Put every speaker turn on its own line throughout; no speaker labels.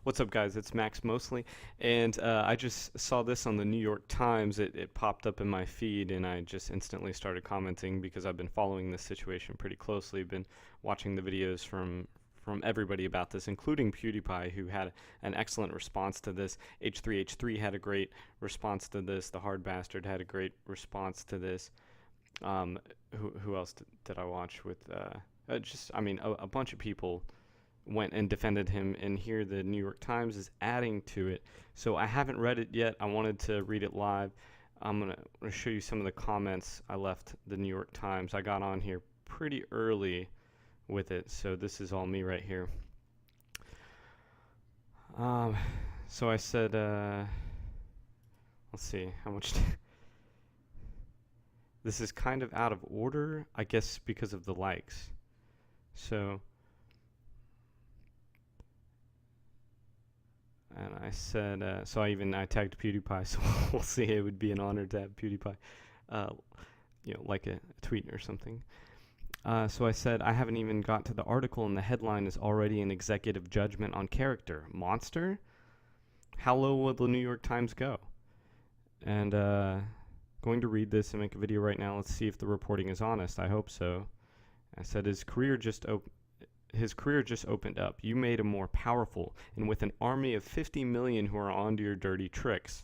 What's up, guys? It's Max Mostly, and I just saw this on the New York Times. It popped up in my feed, and I just instantly started commenting because I've been following this situation pretty closely. Been watching the videos from everybody about this, including PewdiePie, who had an excellent response to this. H3H3 had a great response to this. The Hard Bastard had a great response to this. Who else did I watch with? A bunch of people went and defended him, and here the New York Times is adding to it. So I haven't read it yet. I wanted to read it live. I'm gonna show you some of the comments I left the New York Times. I got on here pretty early with it, so this is all me right here. So I said, let's see, how much... This is kind of out of order, I guess, because of the likes. So... And I said, I tagged PewdiePie, so we'll see. It would be an honor to have PewdiePie, like a tweet or something. So I said, I haven't even got to the article, and the headline is already an executive judgment on character. Monster? How low will the New York Times go? And going to read this and make a video right now. Let's see if the reporting is honest. I hope so. I said, his career just opened up. You made him more powerful, and with an army of 50 million who are onto your dirty tricks.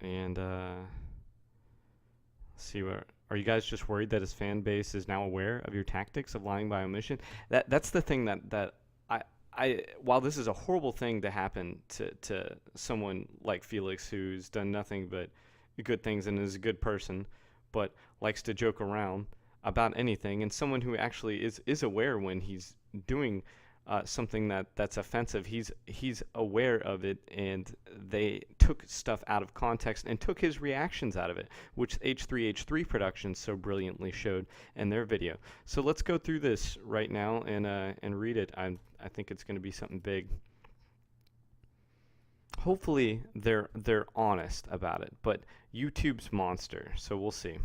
And let's see, are you guys just worried that his fan base is now aware of your tactics of lying by omission? That's the thing that I while this is a horrible thing to happen to someone like Felix, who's done nothing but good things and is a good person, but likes to joke around about anything, and someone who actually is aware when he's doing something that's offensive. He's aware of it, and they took stuff out of context and took his reactions out of it, which H3H3 Productions so brilliantly showed in their video. So let's go through this right now and read it. I think it's going to be something big. Hopefully they're honest about it, but YouTube's monster, so we'll see.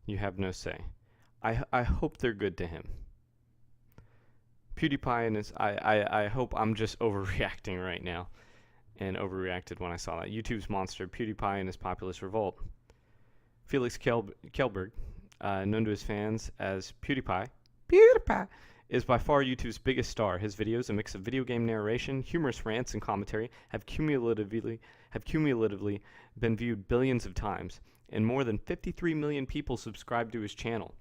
You have no say. I hope they're good to him. PewDiePie and his... I hope I'm just overreacting right now, and overreacted when I saw that. YouTube's monster, PewDiePie and his populist revolt. Felix Kjellberg, known to his fans as PewDiePie, is by far YouTube's biggest star. His videos, a mix of video game narration, humorous rants, and commentary, have cumulatively been viewed billions of times, and more than 53 million people subscribe to his channel.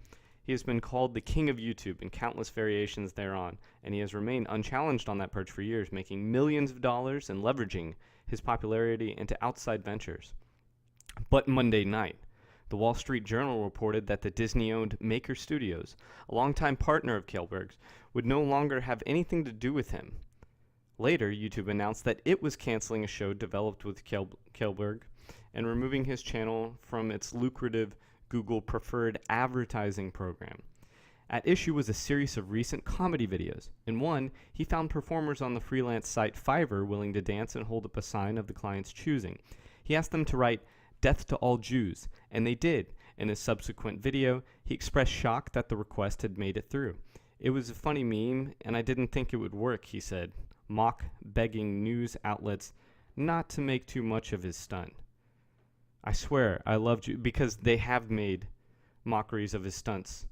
He has been called the king of YouTube in countless variations thereon, and he has remained unchallenged on that perch for years, making millions of dollars and leveraging his popularity into outside ventures. But Monday night, the Wall Street Journal reported that the Disney-owned Maker Studios, a longtime partner of Kjellberg's, would no longer have anything to do with him. Later, YouTube announced that it was canceling a show developed with Kjellberg and removing his channel from its lucrative Google Preferred advertising program. At issue was a series of recent comedy videos. In one, he found performers on the freelance site Fiverr willing to dance and hold up a sign of the client's choosing. He asked them to write, "Death to all Jews," and they did. In his subsequent video, he expressed shock that the request had made it through. "It was a funny meme, and I didn't think it would work," he said, begging news outlets not to make too much of his stunt. I swear, I loved you, because they have made mockeries of his stunts.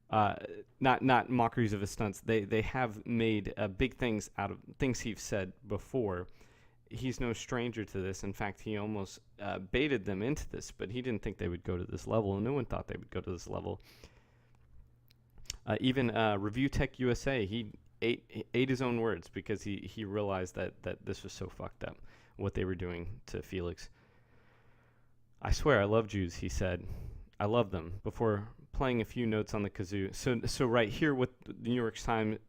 Not mockeries of his stunts. They have made big things out of things he's said before. He's no stranger to this. In fact, he almost baited them into this, but he didn't think they would go to this level, and no one thought they would go to this level. Even Review Tech USA, he ate his own words because he realized that this was so fucked up, what they were doing to Felix. "I swear I love Jews," he said. "I love them," before playing a few notes on the kazoo. So right here, what the New York Times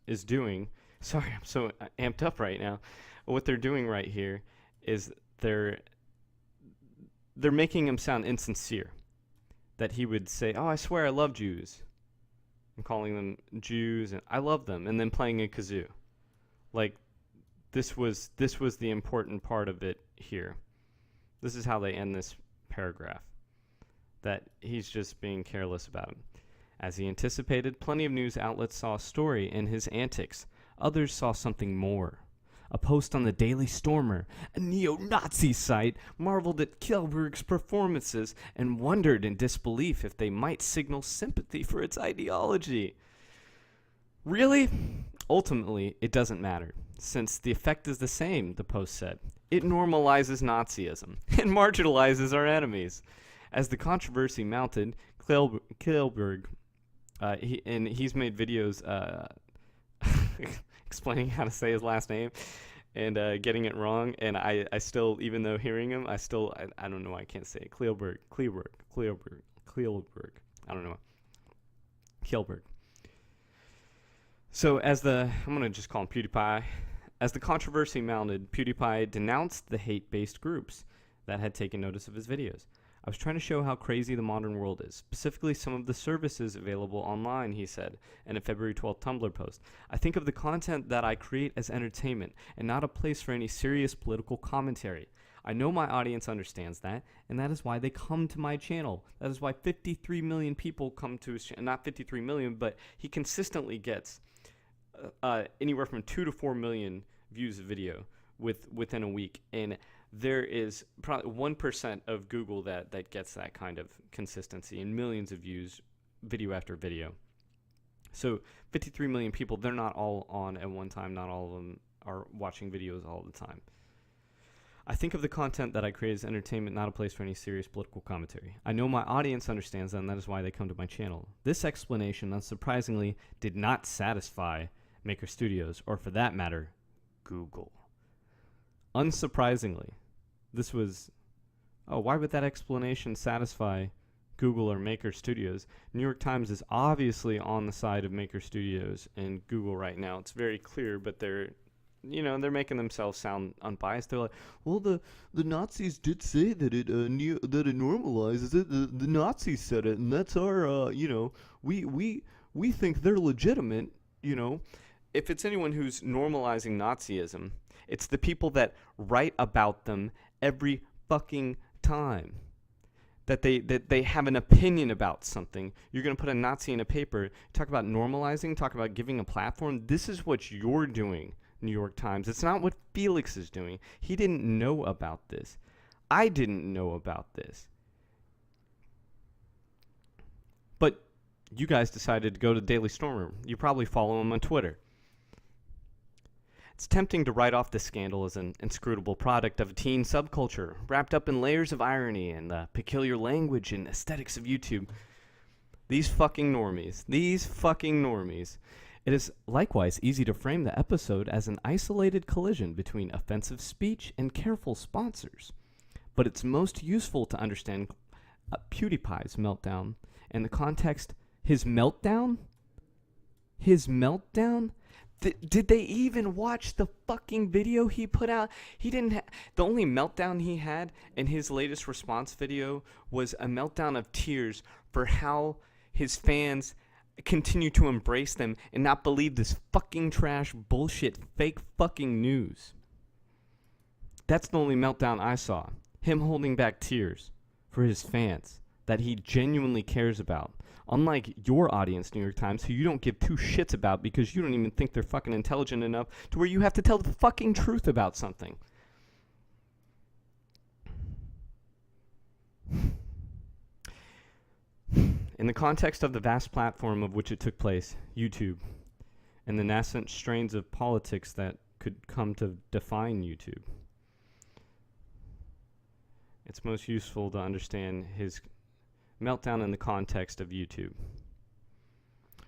is doing, sorry, I'm so amped up right now. What they're doing right here is they're making him sound insincere. That he would say, "Oh, I swear I love Jews," and calling them Jews, and "I love them," and then playing a kazoo. Like, this was the important part of it here. This is how they end this paragraph, that he's just being careless about it. As he anticipated, plenty of news outlets saw a story in his antics. Others saw something more. A post on the Daily Stormer, a neo-Nazi site, marveled at Kjellberg's performances and wondered in disbelief if they might signal sympathy for its ideology. Really? Ultimately, it doesn't matter, since the effect is the same, the post said. It normalizes Nazism and marginalizes our enemies. As the controversy mounted, Kjellberg, he's made videos explaining how to say his last name and getting it wrong, and I still, even though hearing him, I don't know why I can't say it. Kjellberg. I don't know. Kjellberg. So I'm going to just call him PewdiePie. As the controversy mounted, PewdiePie denounced the hate-based groups that had taken notice of his videos. I was trying to show how crazy the modern world is, specifically some of the services available online, he said, in a February 12th Tumblr post. I think of the content that I create as entertainment and not a place for any serious political commentary. I know my audience understands that, and that is why they come to my channel. That is why 53 million people come to his channel. Not 53 million, but he consistently gets anywhere from 2 to 4 million views of video within a week, and there is probably 1% of Google that gets that kind of consistency and millions of views video after video. So 53 million people, they're not all on at one time. Not all of them are watching videos all the time. I think of the content that I create as entertainment, not a place for any serious political commentary. I know my audience understands that, and that is why they come to my channel. This explanation, unsurprisingly, did not satisfy Maker Studios, or for that matter, Google. Unsurprisingly, this was... Oh, why would that explanation satisfy Google or Maker Studios? New York Times is obviously on the side of Maker Studios and Google right now. It's very clear, but they're making themselves sound unbiased. They're like, well, the Nazis did say that it normalizes it. The Nazis said it, and that's our we think they're legitimate. If it's anyone who's normalizing Nazism, it's the people that write about them every fucking time. That they have an opinion about something. You're going to put a Nazi in a paper, talk about normalizing, talk about giving a platform. This is what you're doing, New York Times. It's not what Felix is doing. He didn't know about this. I didn't know about this. But you guys decided to go to Daily Stormer. You probably follow him on Twitter. It's tempting to write off this scandal as an inscrutable product of a teen subculture, wrapped up in layers of irony and the peculiar language and aesthetics of YouTube. These fucking normies. It is likewise easy to frame the episode as an isolated collision between offensive speech and careful sponsors. But it's most useful to understand PewdiePie's meltdown and the context. His meltdown? Did they even watch the fucking video he put out? He didn't. The only meltdown he had in his latest response video was a meltdown of tears for how his fans continue to embrace them and not believe this fucking trash bullshit fake fucking news. That's the only meltdown I saw. Him holding back tears for his fans that he genuinely cares about. Unlike your audience, New York Times, who you don't give two shits about because you don't even think they're fucking intelligent enough to where you have to tell the fucking truth about something. In the context of the vast platform of which it took place, YouTube, and the nascent strains of politics that could come to define YouTube, it's most useful to understand his meltdown in the context of YouTube.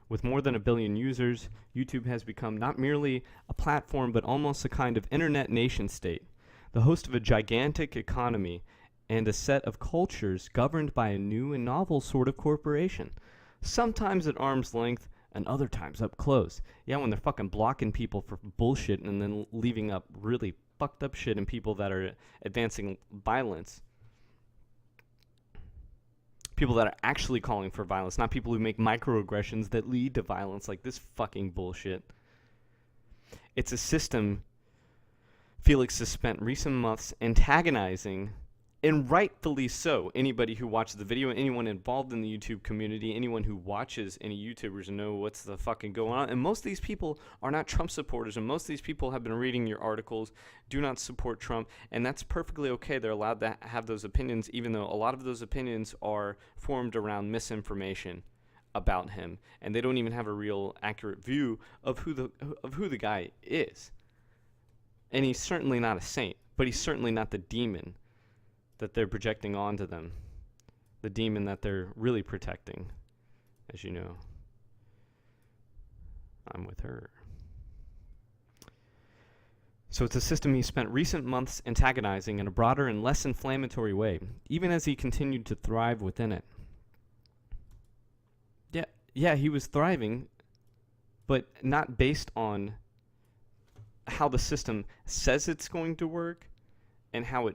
With more than 1 billion users, YouTube has become not merely a platform but almost a kind of internet nation state, the host of a gigantic economy and a set of cultures governed by a new and novel sort of corporation, sometimes at arm's length and other times up close. Yeah, when they're fucking blocking people for bullshit and then leaving up really fucked up shit and people that are advancing violence. People that are actually calling for violence, not people who make microaggressions that lead to violence like this fucking bullshit. It's a system Felix has spent recent months antagonizing And rightfully so. Anybody who watches the video, anyone involved in the YouTube community, anyone who watches any YouTubers know what's the fucking going on. And most of these people are not Trump supporters, and most of these people have been reading your articles, do not support Trump, and that's perfectly okay. They're allowed to have those opinions, even though a lot of those opinions are formed around misinformation about him, and they don't even have a real accurate view of who the guy is. And he's certainly not a saint, but he's certainly not the demon that they're projecting onto them, the demon that they're really protecting. As you know, I'm with her. So it's a system he spent recent months antagonizing in a broader and less inflammatory way, even as he continued to thrive within it. Yeah, he was thriving, but not based on how the system says it's going to work and how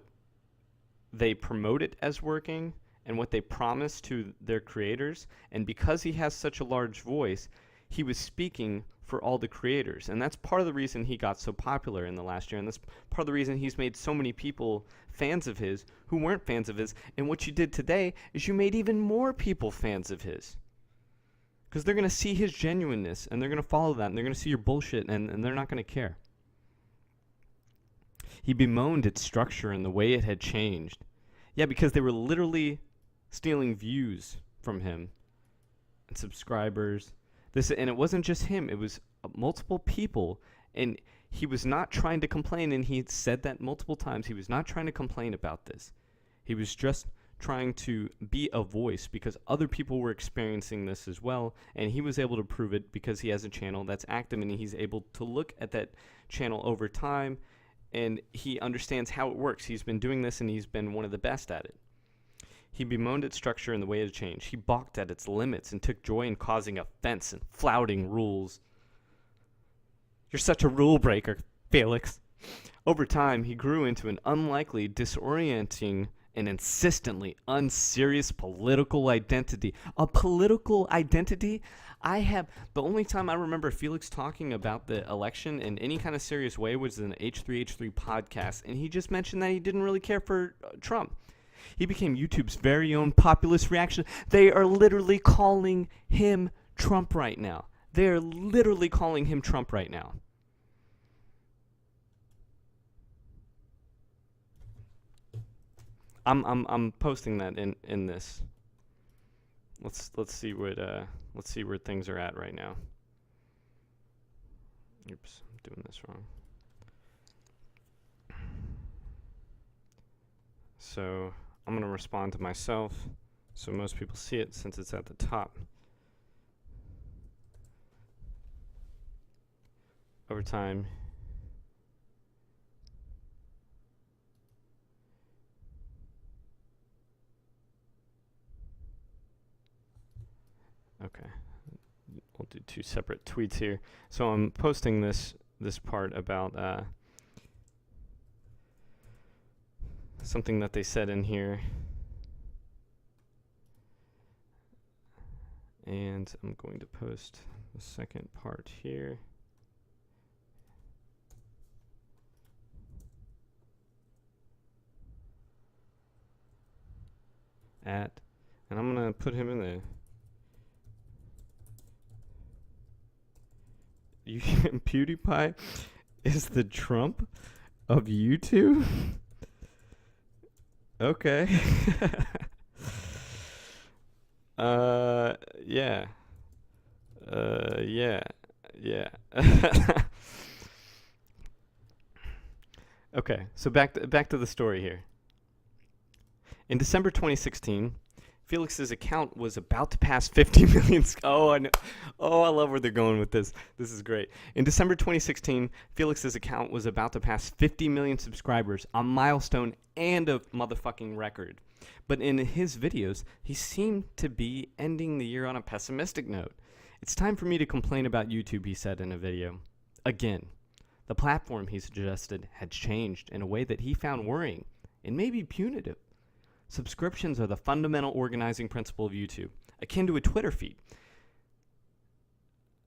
they promote it as working and what they promise to their creators. And because he has such a large voice, he was speaking for all the creators. And that's part of the reason he got so popular in the last year. And that's part of the reason he's made so many people fans of his who weren't fans of his. And what you did today is you made even more people fans of his. Because they're going to see his genuineness, and they're going to follow that, and they're going to see your bullshit, and they're not going to care. He bemoaned its structure and the way it had changed. Yeah, because they were literally stealing views from him and subscribers. And it wasn't just him. It was multiple people, and he was not trying to complain, and he said that multiple times. He was not trying to complain about this. He was just trying to be a voice because other people were experiencing this as well, and he was able to prove it because he has a channel that's active, and he's able to look at that channel over time, and he understands how it works. He's been doing this, and he's been one of the best at it. He bemoaned its structure and the way it changed. He balked at its limits and took joy in causing offense and flouting rules. You're such a rule breaker, Felix. Over time, he grew into an unlikely, disorienting, and insistently unserious political identity. A political identity? The only time I remember Felix talking about the election in any kind of serious way was in the H3H3 podcast, and he just mentioned that he didn't really care for Trump. He became YouTube's very own populist reaction. They are literally calling him Trump right now. They are literally calling him Trump right now. I'm posting that in this. Let's see where things are at right now. Oops, I'm doing this wrong. So I'm gonna respond to myself so most people see it since it's at the top. Over time, okay, we'll do two separate tweets here. So I'm posting this part about something that they said in here, and I'm going to post the second part here. And I'm gonna put him in the PewdiePie is the Trump of YouTube. Okay. Yeah. Yeah. Okay, so back to the story here. In December 2016, Felix's account was about to pass 50 million. Oh, I know. Oh, I love where they're going with this. This is great. In December 2016, Felix's account was about to pass 50 million subscribers, a milestone and a motherfucking record. But in his videos, he seemed to be ending the year on a pessimistic note. It's time for me to complain about YouTube, he said in a video. Again, the platform, he suggested, had changed in a way that he found worrying and maybe punitive. Subscriptions are the fundamental organizing principle of YouTube, akin to a Twitter feed.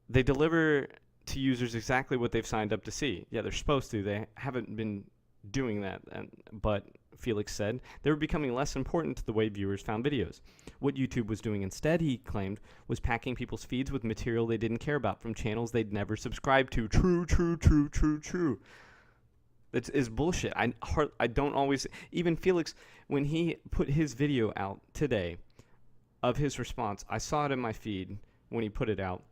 They deliver to users exactly what they've signed up to see. Yeah, they're supposed to. They haven't been doing that, but Felix said. They were becoming less important to the way viewers found videos. What YouTube was doing instead, he claimed, was packing people's feeds with material they didn't care about from channels they'd never subscribed to. True. That is bullshit. I don't always... Even Felix, when he put his video out today of his response, I saw it in my feed when he put it out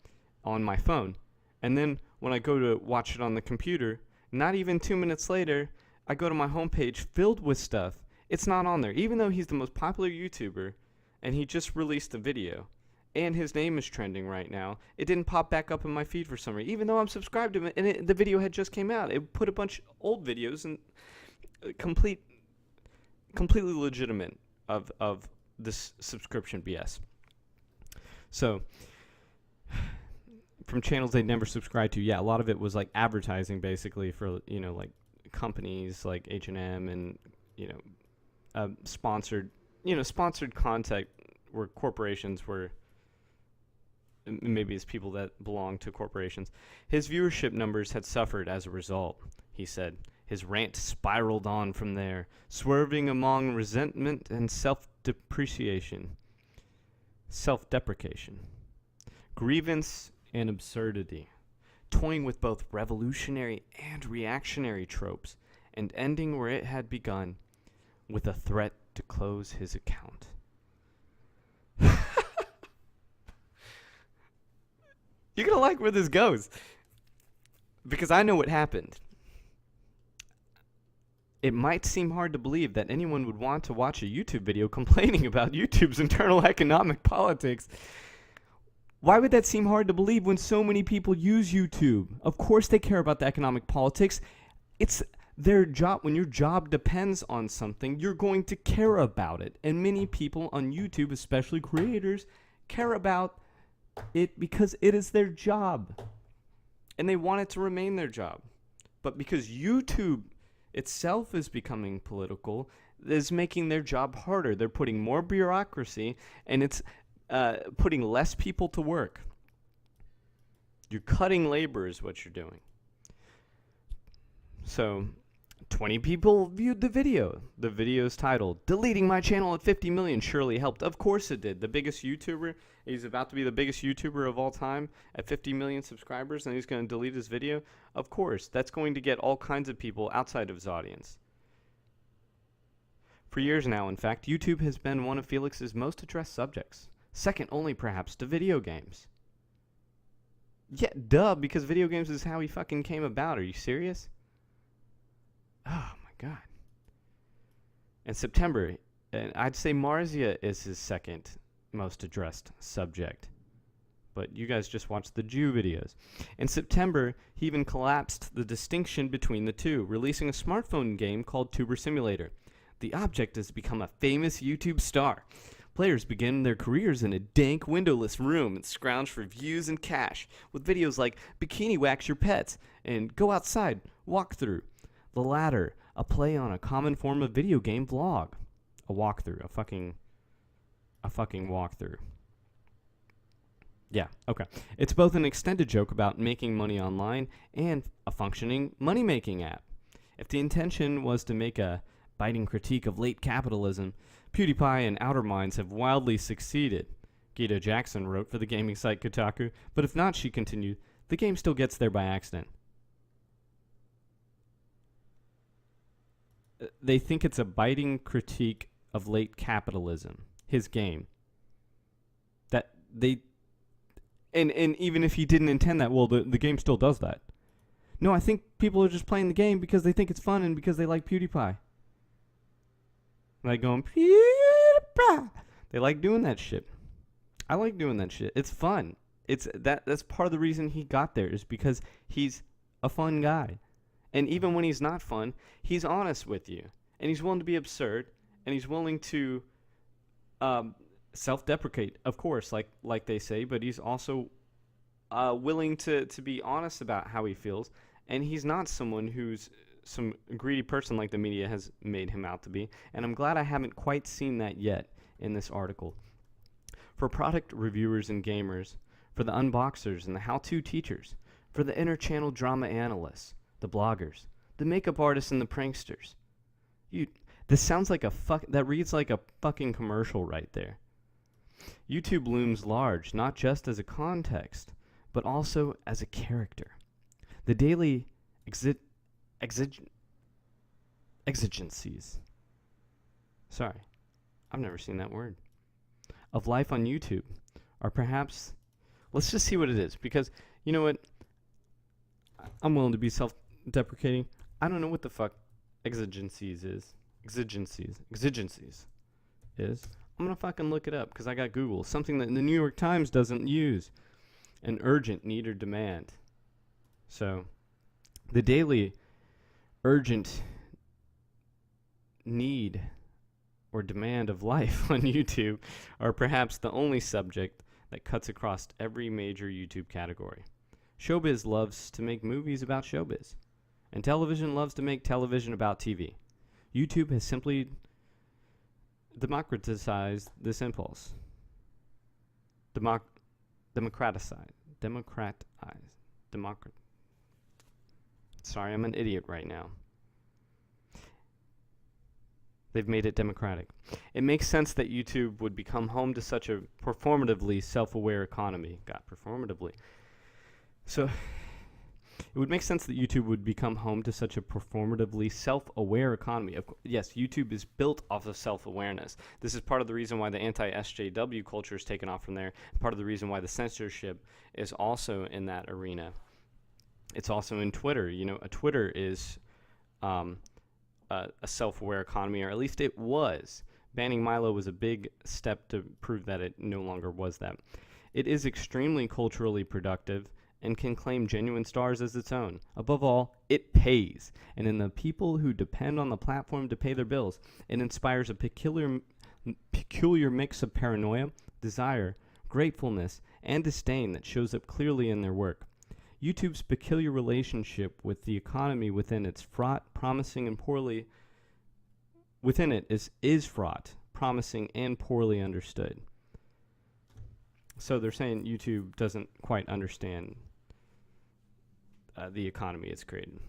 on my phone. And then when I go to watch it on the computer, not even 2 minutes later, I go to my homepage filled with stuff. It's not on there. Even though he's the most popular YouTuber and he just released a video and his name is trending right now, it didn't pop back up in my feed for some reason, even though I'm subscribed to him and the video had just came out. It put a bunch of old videos and completely legitimate of this subscription BS. So, from channels they'd never subscribed to, yeah, a lot of it was like advertising basically for, like companies like H&M and, sponsored content where corporations were, maybe it's people that belong to corporations. His viewership numbers had suffered as a result, he said. His rant spiraled on from there, swerving among resentment and self-depreciation. Self-deprecation. Grievance and absurdity, toying with both revolutionary and reactionary tropes, and ending where it had begun, with a threat to close his account. You're gonna like where this goes, because I know what happened. It might seem hard to believe that anyone would want to watch a YouTube video complaining about YouTube's internal economic politics. Why would that seem hard to believe when so many people use YouTube? Of course they care about the economic politics. It's their job. When your job depends on something, you're going to care about it. And many people on YouTube, especially creators, care about it because it is their job. And they want it to remain their job. But because YouTube itself is becoming political, is making their job harder. They're putting more bureaucracy, and it's putting less people to work. You're cutting labor is what you're doing. So 20 people viewed the video. The video's titled, "Deleting My Channel at 50 million surely helped." Of course it did. The biggest YouTuber, he's about to be the biggest YouTuber of all time at 50 million subscribers, and he's going to delete his video. Of course, that's going to get all kinds of people outside of his audience. For years now, in fact, YouTube has been one of Felix's most addressed subjects. Second only, perhaps, to video games. Yeah, duh, because video games is how he fucking came about. Are you serious? Oh, my God. In September, and I'd say Marzia is his second most addressed subject. But you guys just watched the Jew videos. In September, he even collapsed the distinction between the two, releasing a smartphone game called Tuber Simulator. The object has become a famous YouTube star. Players begin their careers in a dank, windowless room and scrounge for views and cash, with videos like Bikini Wax Your Pets and Go Outside, Walkthrough. The latter, a play on a common form of video game vlog. A walkthrough, a fucking walkthrough. Yeah, okay. It's both an extended joke about making money online and a functioning money-making app. If the intention was to make a biting critique of late capitalism, PewdiePie and Outer Minds have wildly succeeded, Gita Jackson wrote for the gaming site Kotaku. But if not, she continued, the game still gets there by accident. They think it's a biting critique of late capitalism, his game. That they... And even if he didn't intend that, well, the game still does that. No, I think people are just playing the game because they think it's fun and because they like PewdiePie. Like going, PewdiePie. They like doing that shit. I like doing that shit. It's fun. That's part of the reason he got there, is because he's a fun guy. And even when he's not fun, he's honest with you. And he's willing to be absurd. And he's willing to self-deprecate, of course, like they say. But he's also willing to be honest about how he feels. And he's not someone who's some greedy person like the media has made him out to be. And I'm glad I haven't quite seen that yet in this article. For product reviewers and gamers, for the unboxers and the how-to teachers, for the inter-channel drama analysts, the bloggers, the makeup artists and the pranksters. This sounds like that reads like a fucking commercial right there. YouTube looms large, not just as a context, but also as a character. The daily exigencies. Sorry, I've never seen that word. Of life on YouTube are perhaps, let's just see what it is, because you know what? I'm willing to be self-deprecating. I don't know what the fuck exigencies is. Exigencies is. I'm gonna fucking look it up because I got Google. Something that the New York Times doesn't use. An urgent need or demand. So, the daily urgent need or demand of life on YouTube are perhaps the only subject that cuts across every major YouTube category. Showbiz loves to make movies about showbiz, and television loves to make television about TV. YouTube has simply democratized this impulse. Sorry, I'm an idiot right now. They've made it democratic. It makes sense that YouTube would become home to such a performatively self-aware economy. Performatively. So, it would make sense that YouTube would become home to such a performatively self-aware economy. Yes, YouTube is built off of self-awareness. This is part of the reason why the anti-SJW culture is taken off from there. Part of the reason why the censorship is also in that arena. It's also in Twitter. You know, Twitter is a self-aware economy, or at least it was. Banning Milo was a big step to prove that it no longer was that. It is extremely culturally productive and can claim genuine stars as its own. Above all, it pays. And in the people who depend on the platform to pay their bills, it inspires a peculiar mix of paranoia, desire, gratefulness, and disdain that shows up clearly in their work. YouTube's peculiar relationship with the economy within its fraught, promising, and poorly within it is fraught, promising, and poorly understood. So they're saying YouTube doesn't quite understand the economy it's created.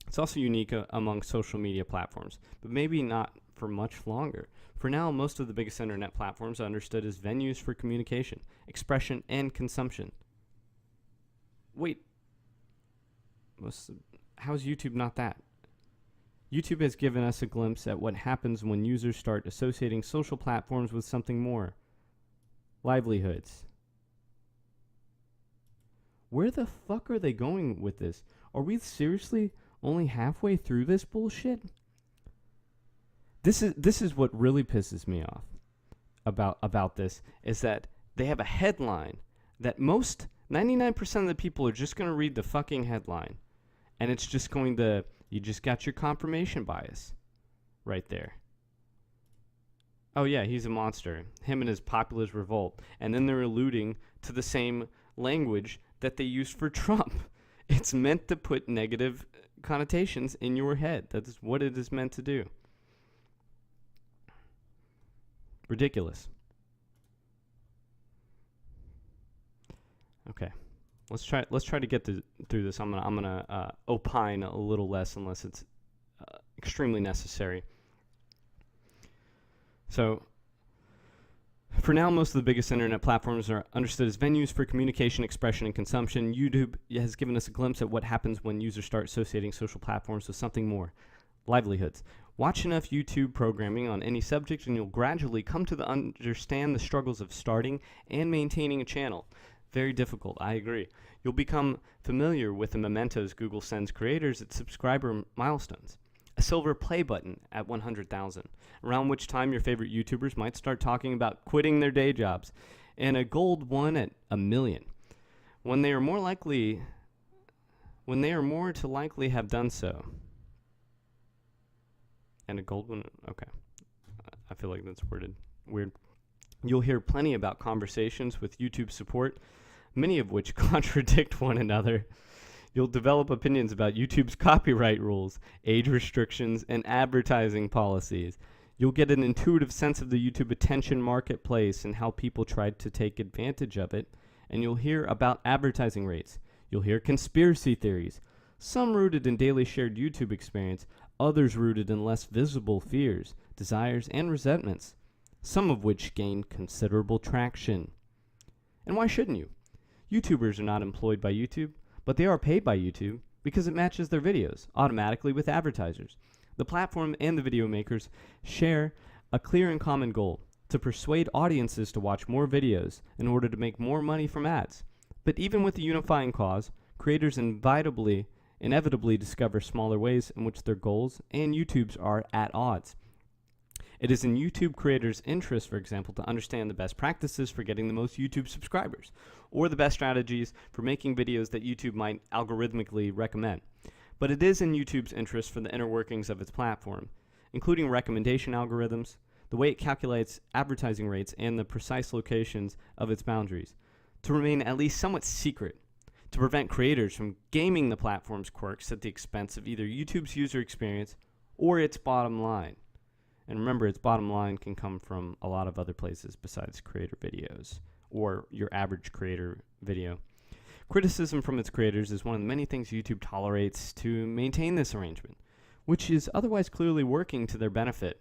It's also unique among social media platforms, but maybe not for much longer. For now, most of the biggest internet platforms are understood as venues for communication, expression, and consumption. Wait, how's YouTube not that? YouTube has given us a glimpse at what happens when users start associating social platforms with something more. Livelihoods. Where the fuck are they going with this? Are we seriously only halfway through this bullshit? This is what really pisses me off about this, is that they have a headline that 99% of the people are just going to read the fucking headline, and it's just going to, you just got your confirmation bias right there. Oh yeah, he's a monster. Him and his populist revolt. And then they're alluding to the same language that they used for Trump. It's meant to put negative connotations in your head. That is what it is meant to do. Ridiculous. Okay. Let's try to get through this. I'm gonna opine a little less unless it's extremely necessary. So, for now, most of the biggest internet platforms are understood as venues for communication, expression, and consumption. YouTube has given us a glimpse at what happens when users start associating social platforms with something more. Livelihoods. Watch enough YouTube programming on any subject and you'll gradually come to understand the struggles of starting and maintaining a channel. Very difficult, I agree. You'll become familiar with the mementos Google sends creators at subscriber milestones. A silver play button at 100,000, around which time your favorite YouTubers might start talking about quitting their day jobs, and a gold one at 1 million. When they are more to likely have done so. And a gold one, okay. I feel like that's worded weird. You'll hear plenty about conversations with YouTube support, many of which contradict one another. You'll develop opinions about YouTube's copyright rules, age restrictions, and advertising policies. You'll get an intuitive sense of the YouTube attention marketplace and how people tried to take advantage of it. And you'll hear about advertising rates. You'll hear conspiracy theories. some rooted in daily shared YouTube experience, others rooted in less visible fears, desires, and resentments, some of which gain considerable traction. And why shouldn't you? YouTubers are not employed by YouTube, but they are paid by YouTube because it matches their videos automatically with advertisers. The platform and the video makers share a clear and common goal: to persuade audiences to watch more videos in order to make more money from ads. But even with the unifying cause, creators inevitably discover smaller ways in which their goals and YouTube's are at odds. It is in YouTube creators' interest, for example, to understand the best practices for getting the most YouTube subscribers, or the best strategies for making videos that YouTube might algorithmically recommend. But it is in YouTube's interest for the inner workings of its platform, including recommendation algorithms, the way it calculates advertising rates, and the precise locations of its boundaries, to remain at least somewhat secret, to prevent creators from gaming the platform's quirks at the expense of either YouTube's user experience or its bottom line. And remember, its bottom line can come from a lot of other places besides creator videos or your average creator video. Criticism from its creators is one of the many things YouTube tolerates to maintain this arrangement, which is otherwise clearly working to their benefit.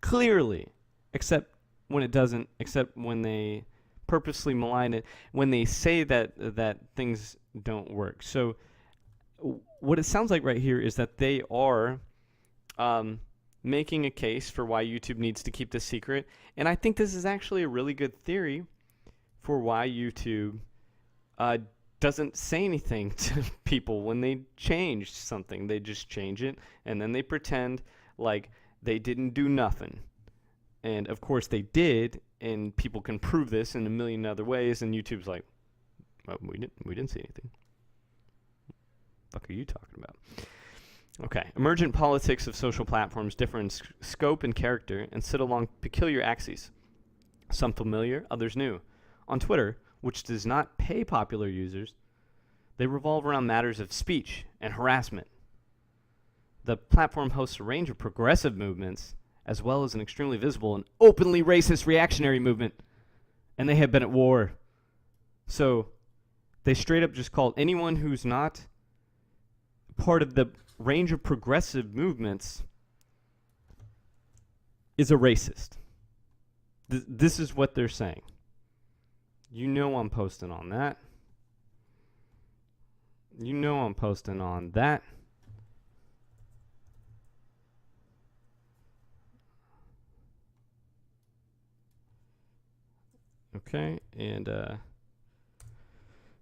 Clearly, except when it doesn't, except when they purposely malign it, when they say that things don't work. So what it sounds like right here is that they are making a case for why YouTube needs to keep this secret. And I think this is actually a really good theory for why YouTube doesn't say anything to people when they change something. They just change it, and then they pretend like they didn't do nothing. And of course they did, and people can prove this in a million other ways, and YouTube's like, well, we didn't see anything. What the fuck are you talking about? Okay. Emergent politics of social platforms differ in scope and character and sit along peculiar axes, some familiar, others new. On Twitter, which does not pay popular users, they revolve around matters of speech and harassment. The platform hosts a range of progressive movements, as well as an extremely visible and openly racist reactionary movement, and they have been at war. So they straight up just called anyone who's not part of the range of progressive movements is a racist. This is what they're saying. You know I'm posting on that. You know I'm posting on that. Okay, and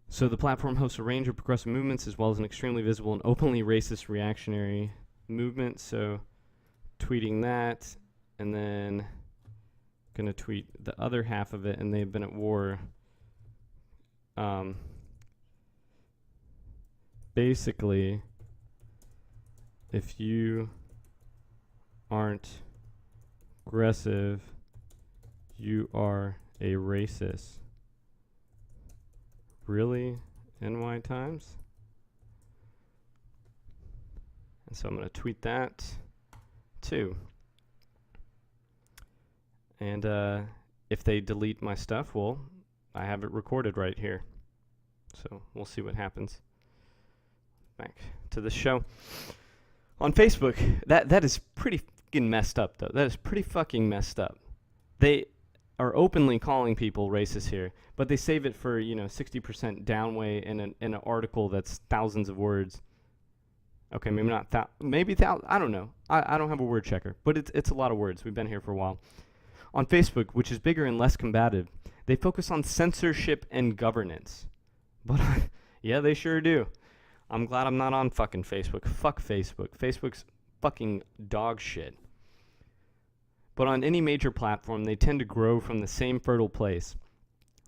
so the platform hosts a range of progressive movements as well as an extremely visible and openly racist reactionary movement. So tweeting that, and then going to tweet the other half of it, and they've been at war. Basically, if you aren't aggressive, you are a racist. Really? NY Times? And so I'm going to tweet that too. And if they delete my stuff, well, I have it recorded right here. So we'll see what happens. Back to the show. On Facebook, that is pretty fucking messed up, though. That is pretty fucking messed up. They are openly calling people racist here, but they save it for 60% downway in an article that's thousands of words. Okay, maybe not I don't know. I don't have a word checker, but it's a lot of words. We've been here for a while. On Facebook, which is bigger and less combative, they focus on censorship and governance. But yeah, they sure do. I'm glad I'm not on fucking Facebook. Fuck Facebook. Facebook's fucking dog shit. But on any major platform, they tend to grow from the same fertile place.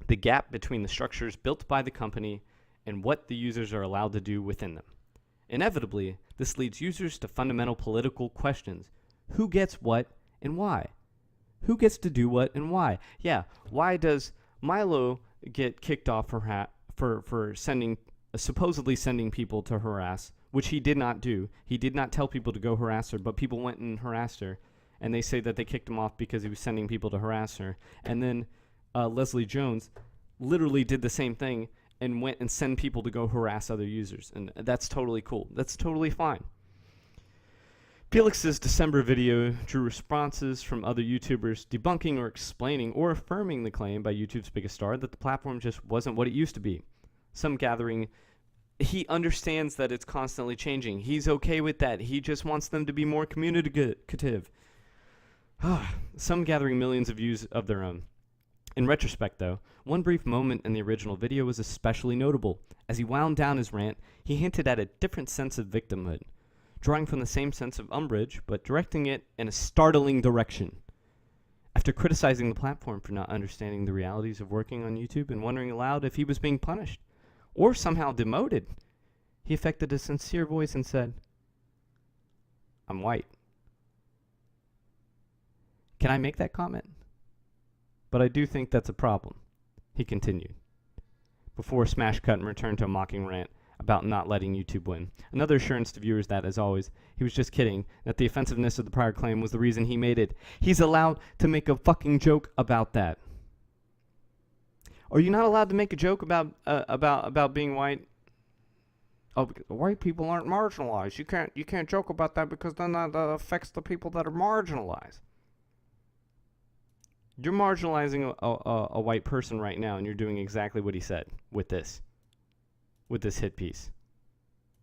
The gap between the structures built by the company and what the users are allowed to do within them. Inevitably, this leads users to fundamental political questions. Who gets what and why? Who gets to do what and why? Yeah, why does Milo get kicked off for supposedly sending people to harass, which he did not do. He did not tell people to go harass her, but people went and harassed her, and they say that they kicked him off because he was sending people to harass her. And then Leslie Jones literally did the same thing and went and send people to go harass other users. And that's totally cool. That's totally fine. Felix's December video drew responses from other YouTubers debunking or explaining or affirming the claim by YouTube's biggest star that the platform just wasn't what it used to be. Some gathering, he understands that it's constantly changing. He's okay with that. He just wants them to be more communicative. Some gathering millions of views of their own. In retrospect, though, one brief moment in the original video was especially notable. As he wound down his rant, he hinted at a different sense of victimhood, drawing from the same sense of umbrage, but directing it in a startling direction. After criticizing the platform for not understanding the realities of working on YouTube and wondering aloud if he was being punished or somehow demoted, he affected a sincere voice and said, "I'm white. Can I make that comment? But I do think that's a problem," he continued, before smash cut and returned to a mocking rant about not letting YouTube win. Another assurance to viewers that, as always, he was just kidding, that the offensiveness of the prior claim was the reason he made it. He's allowed to make a fucking joke about that. Are you not allowed to make a joke about being white? Oh, white people aren't marginalized. You can't joke about that because then that affects the people that are marginalized. You're marginalizing a white person right now, and you're doing exactly what he said with this hit piece.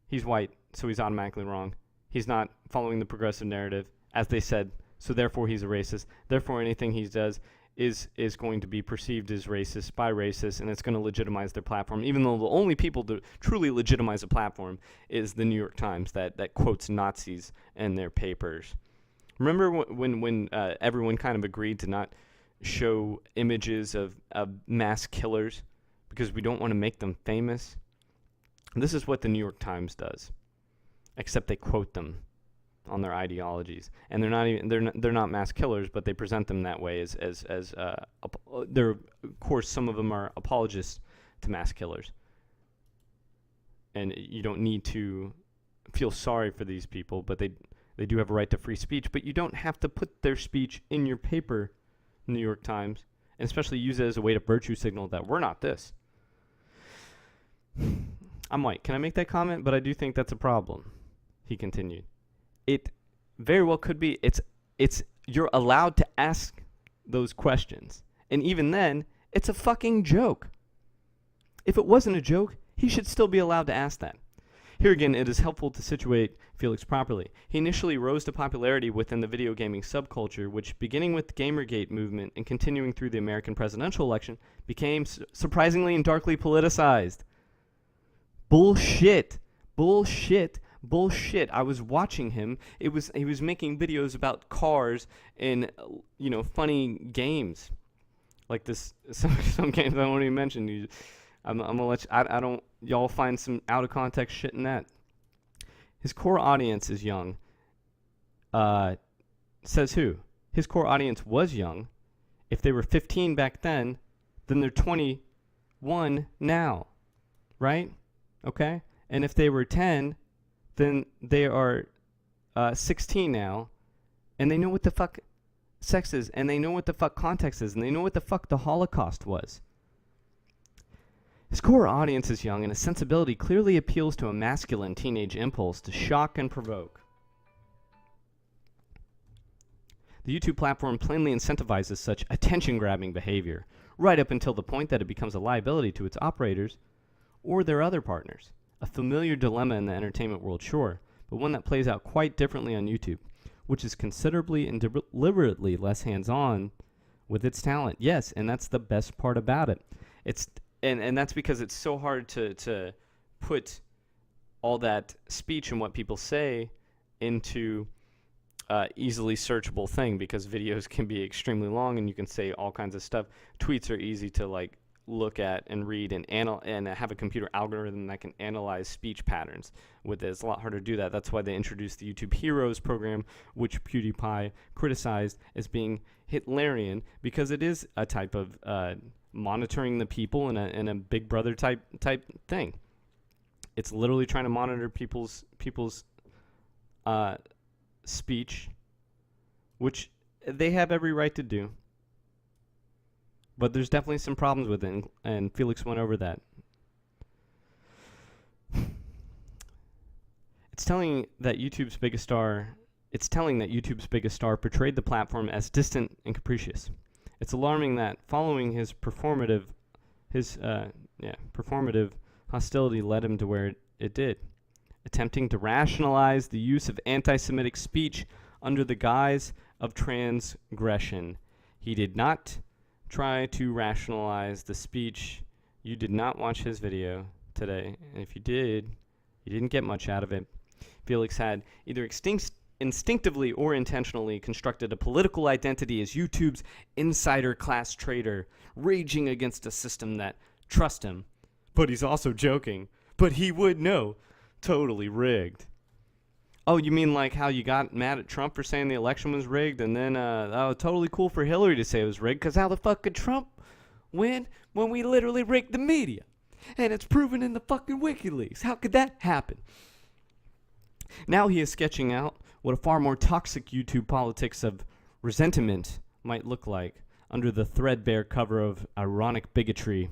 He's white, so he's automatically wrong. He's not following the progressive narrative, as they said, so therefore he's a racist. Therefore anything he does is going to be perceived as racist by racists, and it's going to legitimize their platform, even though the only people to truly legitimize a platform is the New York Times that quotes Nazis in their papers. Remember when everyone kind of agreed to not show images of mass killers because we don't want to make them famous? This is what the New York Times does, except they quote them on their ideologies, and they're not mass killers, but they present them that way as they're, of course, some of them are apologists to mass killers, and you don't need to feel sorry for these people, but they do have a right to free speech, but you don't have to put their speech in your paper, New York Times, and especially use it as a way to virtue signal that we're not this. I'm white. Can I make that comment? But I do think that's a problem, he continued. It very well could be. You're allowed to ask those questions. And even then, it's a fucking joke. If it wasn't a joke, he should still be allowed to ask that. Here again, it is helpful to situate Felix properly. He initially rose to popularity within the video gaming subculture, which, beginning with the Gamergate movement and continuing through the American presidential election, became surprisingly and darkly politicized. Bullshit. I was watching him. He was making videos about cars and funny games, like this. Some games I won't even mention. I'm gonna let you. Y'all find some out of context shit in that. His core audience is young. Says who? His core audience was young. If they were 15 back then they're 21 now, right? Okay? And if they were 10, then they are 16 now, and they know what the fuck sex is, and they know what the fuck context is, and they know what the fuck the Holocaust was. His core audience is young, and his sensibility clearly appeals to a masculine teenage impulse to shock and provoke. The YouTube platform plainly incentivizes such attention-grabbing behavior, right up until the point that it becomes a liability to its operators or their other partners. A familiar dilemma in the entertainment world, sure, but one that plays out quite differently on YouTube, which is considerably and deliberately less hands-on with its talent. Yes, and that's the best part about it. And that's because it's so hard to put all that speech and what people say into easily searchable thing, because videos can be extremely long and you can say all kinds of stuff. Tweets are easy to look at and read and have a computer algorithm that can analyze speech patterns with it. It's a lot harder to do that. That's why they introduced the YouTube Heroes program, which PewdiePie criticized as being Hitlerian, because it is a type of monitoring the people in a Big Brother type thing. It's literally trying to monitor people's speech, which they have every right to do. But there's definitely some problems with it, and Felix went over that. It's telling that YouTube's biggest star portrayed the platform as distant and capricious. It's alarming that following his performative hostility led him to where it did, attempting to rationalize the use of anti-Semitic speech under the guise of transgression. He did not try to rationalize the speech. You did not watch his video today, and if you did, you didn't get much out of it. Felix had either instinctively or intentionally constructed a political identity as YouTube's insider class trader, raging against a system that trusts him. But he's also joking. But he would know. Totally rigged. Oh, you mean like how you got mad at Trump for saying the election was rigged, and then, totally cool for Hillary to say it was rigged, because how the fuck could Trump win when we literally rigged the media? And it's proven in the fucking WikiLeaks. How could that happen? Now he is sketching out what a far more toxic YouTube politics of resentment might look like under the threadbare cover of ironic bigotry,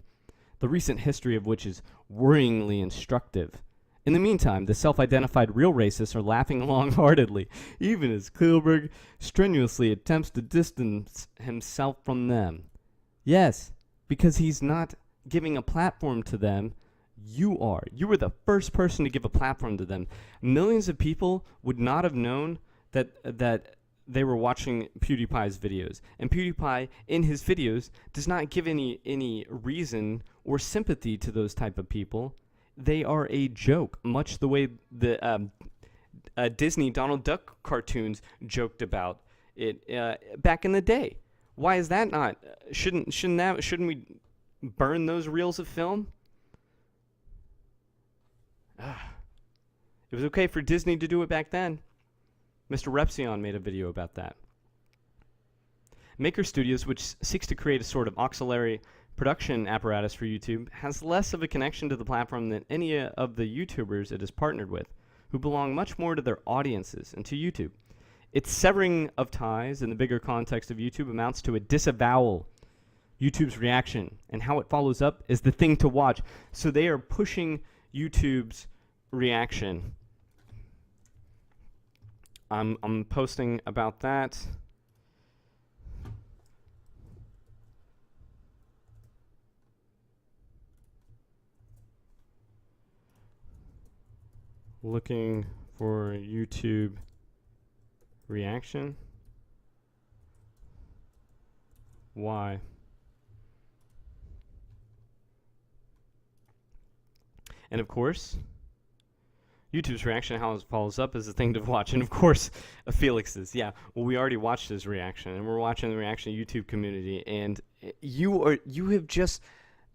the recent history of which is worryingly instructive. In the meantime, the self-identified real racists are laughing along heartedly, even as Kjellberg strenuously attempts to distance himself from them. Yes, because he's not giving a platform to them. You are. You were the first person to give a platform to them. Millions of people would not have known that they were watching PewdiePie's videos. And PewdiePie, in his videos, does not give any reason or sympathy to those type of people. They are a joke, much the way the Disney Donald Duck cartoons joked about it back in the day. Why is that not? Shouldn't we burn those reels of film? It was okay for Disney to do it back then. Mr. Repsion made a video about that. Maker Studios, which seeks to create a sort of auxiliary production apparatus for YouTube, has less of a connection to the platform than any of the YouTubers it has partnered with, who belong much more to their audiences and to YouTube. Its severing of ties in the bigger context of YouTube amounts to a disavowal. YouTube's reaction and how it follows up is the thing to watch. So they are pushing YouTube's reaction. I'm posting about that. Looking for YouTube reaction. Why? And of course, YouTube's reaction, how it follows up, is the thing to watch. And of course, Felix's. Yeah, well, we already watched his reaction, and we're watching the reaction of YouTube community. And you have just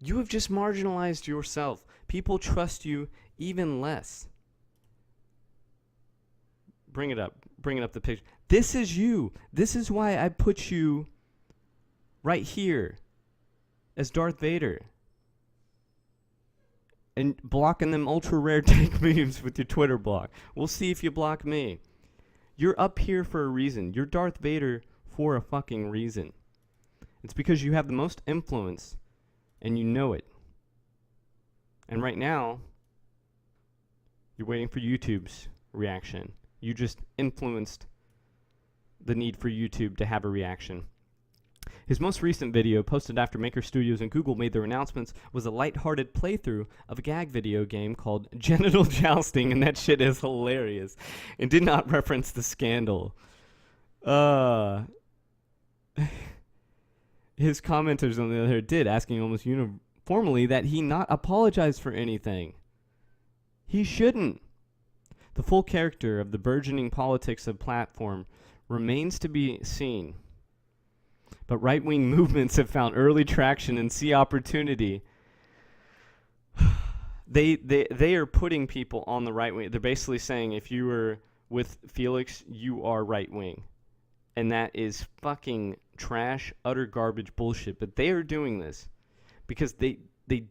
marginalized yourself. People trust you even less. Bring it up the picture. This is you. This is why I put you right here as Darth Vader. And blocking them ultra rare take memes with your Twitter block. We'll see if you block me. You're up here for a reason. You're Darth Vader for a fucking reason. It's because you have the most influence and you know it. And right now, you're waiting for YouTube's reaction. You just influenced the need for YouTube to have a reaction. His most recent video, posted after Maker Studios and Google made their announcements, was a lighthearted playthrough of a gag video game called Genital Jousting, and that shit is hilarious, and did not reference the scandal. His commenters, on the other hand, did, asking almost uniformly that he not apologize for anything. He shouldn't. The full character of the burgeoning politics of platform remains to be seen. But right-wing movements have found early traction and see opportunity. They are putting people on the right wing. They're basically saying if you were with Felix, you are right-wing. And that is fucking trash, utter garbage bullshit. But they are doing this because they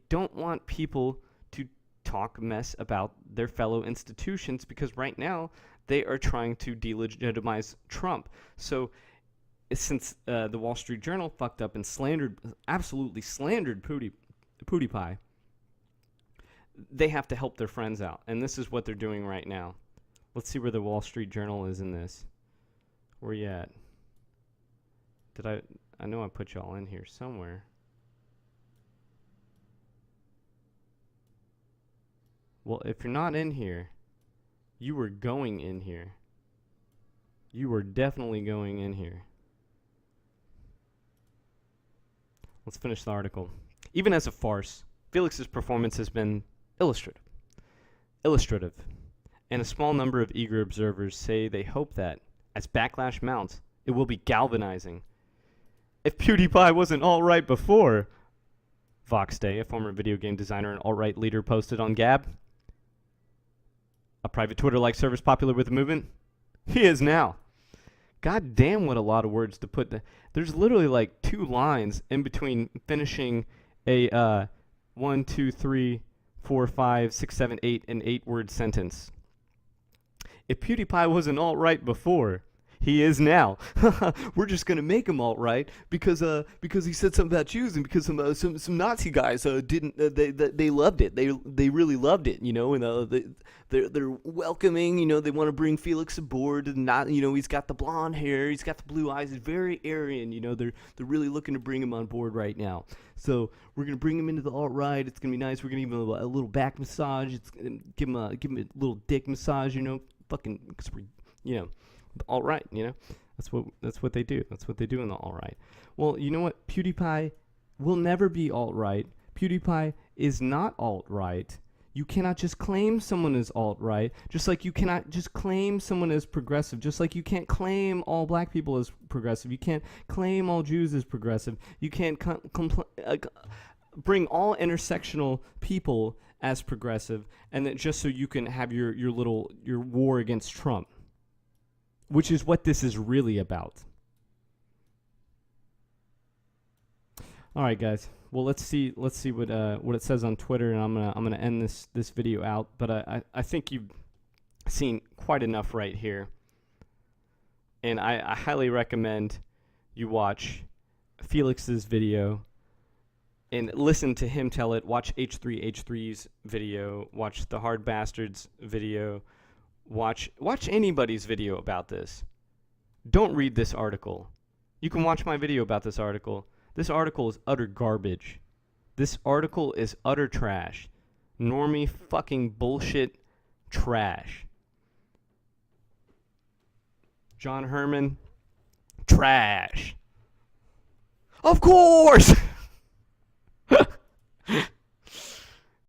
don't want people to talk mess about their fellow institutions, because right now they are trying to delegitimize Trump. So since the Wall Street Journal fucked up and absolutely slandered PewdiePie, they have to help their friends out. And this is what they're doing right now. Let's see where the Wall Street Journal is in this. Where you at? I know I put y'all in here somewhere. Well, if you're not in here, you were going in here. You were definitely going in here. Let's finish the article. Even as a farce, Felix's performance has been illustrative, and a small number of eager observers say they hope that, as backlash mounts, it will be galvanizing. If PewdiePie wasn't alt-right before, Vox Day, a former video game designer and alt-right leader, posted on Gab, a private Twitter-like service popular with the movement, he is now. God damn, what a lot of words to put. There's literally like 2 lines in between finishing a 1, 2, 3, 4, 5, 6, 7, 8, an 8-word sentence. If PewdiePie wasn't alt-right before, he is now. We're just gonna make him alt-right because he said something about Jews, and because some Nazi guys didn't they loved it. They really loved it, you know, and they're welcoming, you know, they want to bring Felix aboard, and not, you know, he's got the blonde hair, he's got the blue eyes, he's very Aryan, you know, they're really looking to bring him on board right now. So we're gonna bring him into the alt-right. It's gonna be nice. We're gonna give him a little back massage. It's gonna give him a little dick massage, you know, fucking, cause we're, you know, alt-right, you know, that's what they do. That's what they do in the alt-right. Well, you know what? PewdiePie will never be alt-right. PewdiePie is not alt-right. You cannot just claim someone as alt-right, just like you cannot just claim someone as progressive, just like you can't claim all black people as progressive. You can't claim all Jews as progressive. You can't bring all intersectional people as progressive, and then just so you can have your war against Trump, which is what this is really about. All right, guys. Well, let's see what it says on Twitter, and I'm gonna end this video out. But I think you've seen quite enough right here, and I highly recommend you watch Felix's video and listen to him tell it. Watch H3H3's video. Watch the Hard Bastards video. Watch anybody's video about this. Don't read this article. You can watch my video about this article. This article is utter garbage. This article is utter trash. Normie fucking bullshit trash. John Herman, trash. Of course!